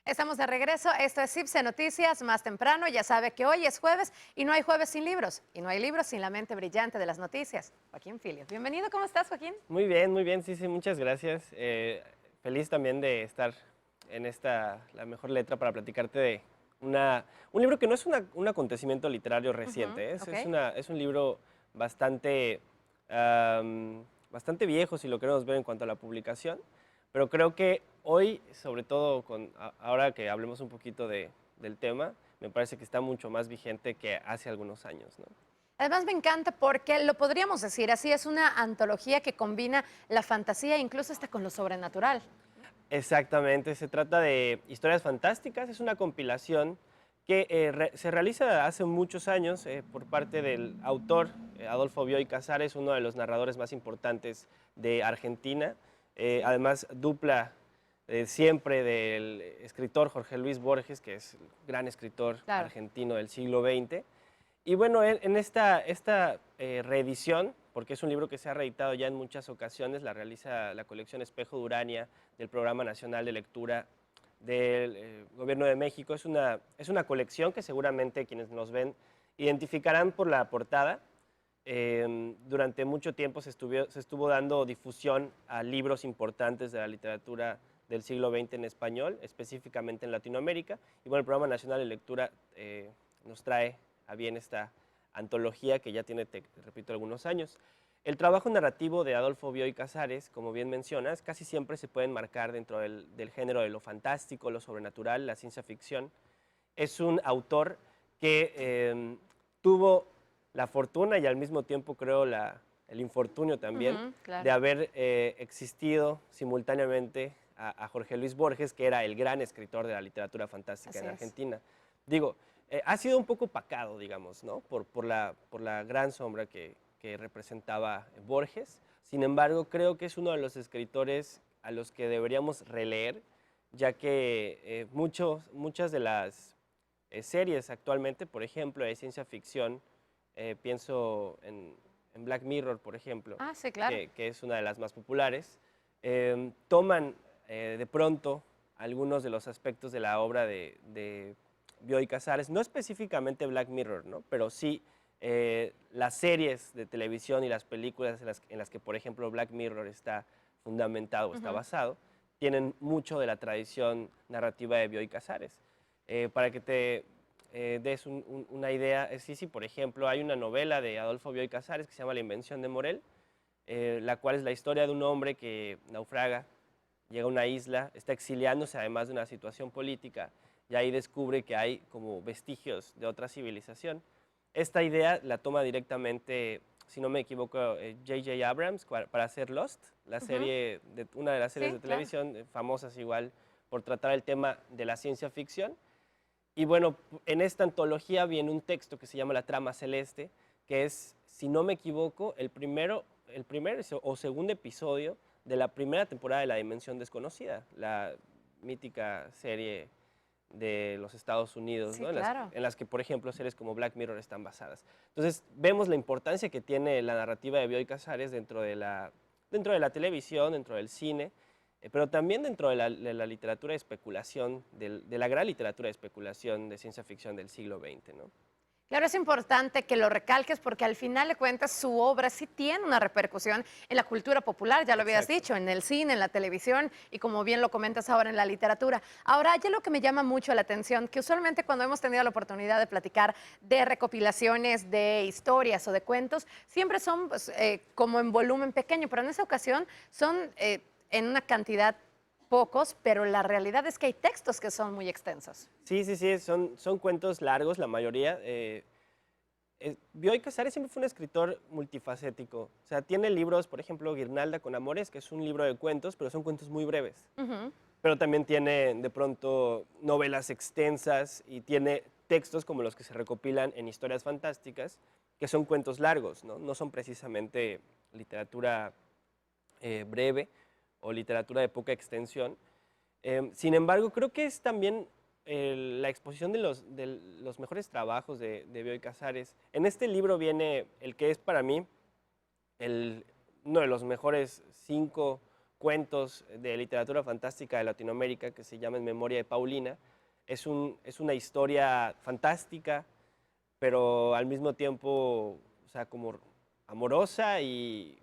Estamos de regreso, esto es CIPSE Noticias, más temprano, ya sabe que hoy es jueves y no hay jueves sin libros, y no hay libros sin la mente brillante de las noticias. Joaquín Filios, bienvenido, ¿cómo estás, Joaquín? Muy bien, sí, sí, muchas gracias. Feliz también de estar en la mejor letra para platicarte de un libro que no es un acontecimiento literario reciente, Ok. es un libro bastante, bastante viejo, si lo queremos ver en cuanto a la publicación, pero creo que hoy, sobre todo ahora que hablemos un poquito del tema, me parece que está mucho más vigente que hace algunos años, ¿no? Además me encanta porque lo podríamos decir así, es una antología que combina la fantasía incluso hasta con lo sobrenatural. Exactamente, se trata de historias fantásticas, es una compilación que se realiza hace muchos años por parte del autor Adolfo Bioy Casares, uno de los narradores más importantes de Argentina, además dupla siempre del escritor Jorge Luis Borges, que es un gran escritor Claro. argentino del siglo XX. Y bueno, en esta reedición, porque es un libro que se ha reeditado ya en muchas ocasiones, la realiza la colección Espejo de Urania del Programa Nacional de Lectura del Gobierno de México. Es una colección que seguramente quienes nos ven identificarán por la portada. Durante mucho tiempo se estuvo dando difusión a libros importantes de la literatura del siglo XX en español, específicamente en Latinoamérica. Y bueno, el Programa Nacional de Lectura nos trae a bien esta antología que ya tiene, te repito, algunos años. El trabajo narrativo de Adolfo Bioy Casares, como bien mencionas, casi siempre se puede enmarcar dentro del género de lo fantástico, lo sobrenatural, la ciencia ficción. Es un autor que tuvo la fortuna y al mismo tiempo creo el infortunio también Ujú, de claro. haber existido simultáneamente a Jorge Luis Borges, que era el gran escritor de la literatura fantástica Así en es. Argentina. Digo, ha sido un poco opacado, digamos, ¿no? Por la gran sombra que representaba Borges. Sin embargo, creo que es uno de los escritores a los que deberíamos releer, ya que muchas de las series actualmente, por ejemplo, de ciencia ficción, pienso en Black Mirror, por ejemplo, Ah, sí, claro. que es una de las más populares, toman de pronto algunos de los aspectos de la obra de Bioy Casares, no específicamente Black Mirror, ¿no? Pero sí las series de televisión y las películas en las que, por ejemplo, Black Mirror está fundamentado, está Ujú. basado, tienen mucho de la tradición narrativa de Bioy Casares. Para que te des una idea, sí, sí, por ejemplo, hay una novela de Adolfo Bioy Casares que se llama La invención de Morel, la cual es la historia de un hombre que naufraga, llega a una isla, está exiliándose además de una situación política, y ahí descubre que hay como vestigios de otra civilización. Esta idea la toma directamente, si no me equivoco, J.J. Abrams para hacer Lost, Ujú. una de las series Sí, de claro. televisión famosas igual por tratar el tema de la ciencia ficción. Y bueno, en esta antología viene un texto que se llama La Trama Celeste, que es, si no me equivoco, el primer o segundo episodio de la primera temporada de La Dimensión Desconocida, la mítica serie de los Estados Unidos, Sí, ¿no? claro. En las que, por ejemplo, series como Black Mirror están basadas. Entonces, vemos la importancia que tiene la narrativa de Bioy Casares dentro de la televisión, dentro del cine, pero también dentro de la literatura de especulación, de la gran literatura de especulación de ciencia ficción del siglo XX, ¿no? Claro, es importante que lo recalques porque al final de cuentas su obra sí tiene una repercusión en la cultura popular, ya lo habías Exacto. dicho, en el cine, en la televisión y como bien lo comentas ahora en la literatura. Ahora, hay algo que me llama mucho la atención, que usualmente cuando hemos tenido la oportunidad de platicar de recopilaciones de historias o de cuentos, siempre son pues, como en volumen pequeño, pero en esa ocasión son en una cantidad pocos, pero la realidad es que hay textos que son muy extensos. Sí, sí, sí, son cuentos largos la mayoría. Bioy Casares siempre fue un escritor multifacético. O sea, tiene libros, por ejemplo, Guirnalda con Amores, que es un libro de cuentos, pero son cuentos muy breves. Ujú. Pero también tiene de pronto novelas extensas y tiene textos como los que se recopilan en Historias Fantásticas, que son cuentos largos, ¿no? No son precisamente literatura breve o literatura de poca extensión. Sin embargo, creo que es también la exposición de los mejores trabajos de Bioy Casares. En este libro viene el que es para mí el, uno de los mejores 5 cuentos de literatura fantástica de Latinoamérica que se llama En memoria de Paulina. Es una historia fantástica, pero al mismo tiempo, o sea, como amorosa y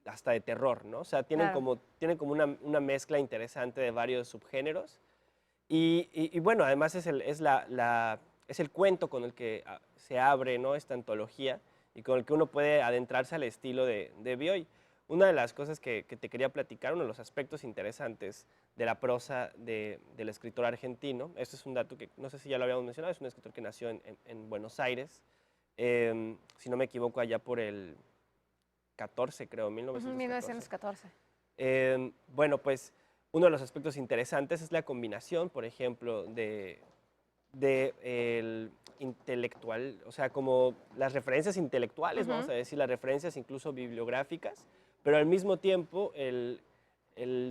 hasta de terror, ¿no? O sea, Claro. tienen como una mezcla interesante de varios subgéneros. Y bueno, además es el cuento con el que se abre, ¿no?, esta antología y con el que uno puede adentrarse al estilo de Bioy. Una de las cosas que te quería platicar, uno de los aspectos interesantes de la prosa del escritor argentino, esto es un dato que no sé si ya lo habíamos mencionado, es un escritor que nació en Buenos Aires, si no me equivoco, allá por el 14, creo, Ujú, 1914. 1914. Bueno, pues uno de los aspectos interesantes es la combinación, por ejemplo, de el intelectual, o sea, como las referencias intelectuales, vamos Ujú. a decir, las referencias incluso bibliográficas, pero al mismo tiempo el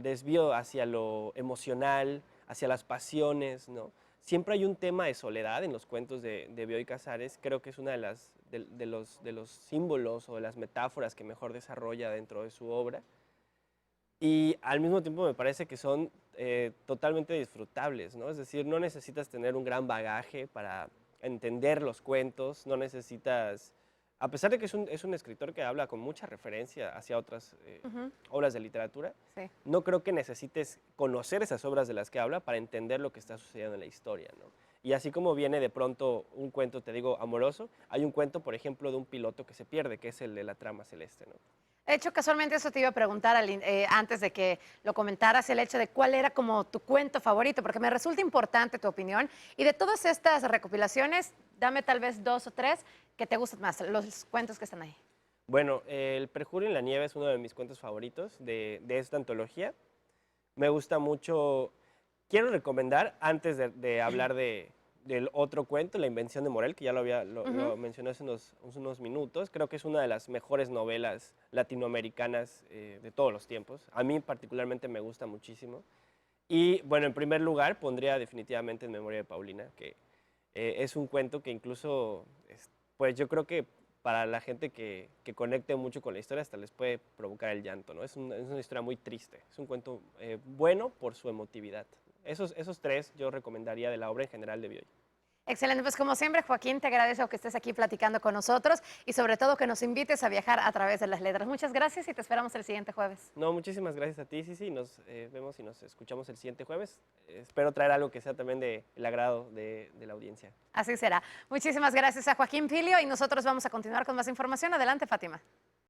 desvío hacia lo emocional, hacia las pasiones, ¿no? Siempre hay un tema de soledad en los cuentos de Bioy Casares, creo que es una de los símbolos o de las metáforas que mejor desarrolla dentro de su obra. Y al mismo tiempo me parece que son totalmente disfrutables, ¿no? Es decir, no necesitas tener un gran bagaje para entender los cuentos, no necesitas, a pesar de que es un escritor que habla con mucha referencia hacia otras Ujú. obras de literatura, Sí. no creo que necesites conocer esas obras de las que habla para entender lo que está sucediendo en la historia, ¿no? Y así como viene de pronto un cuento, te digo, amoroso, hay un cuento, por ejemplo, de un piloto que se pierde, que es el de la trama celeste, ¿no? De hecho, casualmente eso te iba a preguntar antes de que lo comentaras, el hecho de cuál era como tu cuento favorito, porque me resulta importante tu opinión. Y de todas estas recopilaciones, dame tal vez 2 o 3 que te gustan más, los cuentos que están ahí. Bueno, El Perjuro en la Nieve es uno de mis cuentos favoritos de esta antología. Me gusta mucho. Quiero recomendar, antes de hablar del otro cuento, La Invención de Morel, que ya Ujú. lo mencioné hace unos minutos. Creo que es una de las mejores novelas latinoamericanas de todos los tiempos. A mí particularmente me gusta muchísimo. Y bueno, en primer lugar pondría definitivamente En memoria de Paulina, que es un cuento que incluso, pues yo creo que para la gente que conecte mucho con la historia hasta les puede provocar el llanto, ¿no? Es una historia muy triste, es un cuento bueno por su emotividad. Esos tres yo recomendaría de la obra en general de Bioy. Excelente, pues como siempre, Joaquín, te agradezco que estés aquí platicando con nosotros y sobre todo que nos invites a viajar a través de las letras. Muchas gracias y te esperamos el siguiente jueves. No, muchísimas gracias a ti, sí, nos vemos y nos escuchamos el siguiente jueves. Espero traer algo que sea también del agrado de la audiencia. Así será. Muchísimas gracias a Joaquín Filio y nosotros vamos a continuar con más información. Adelante, Fátima.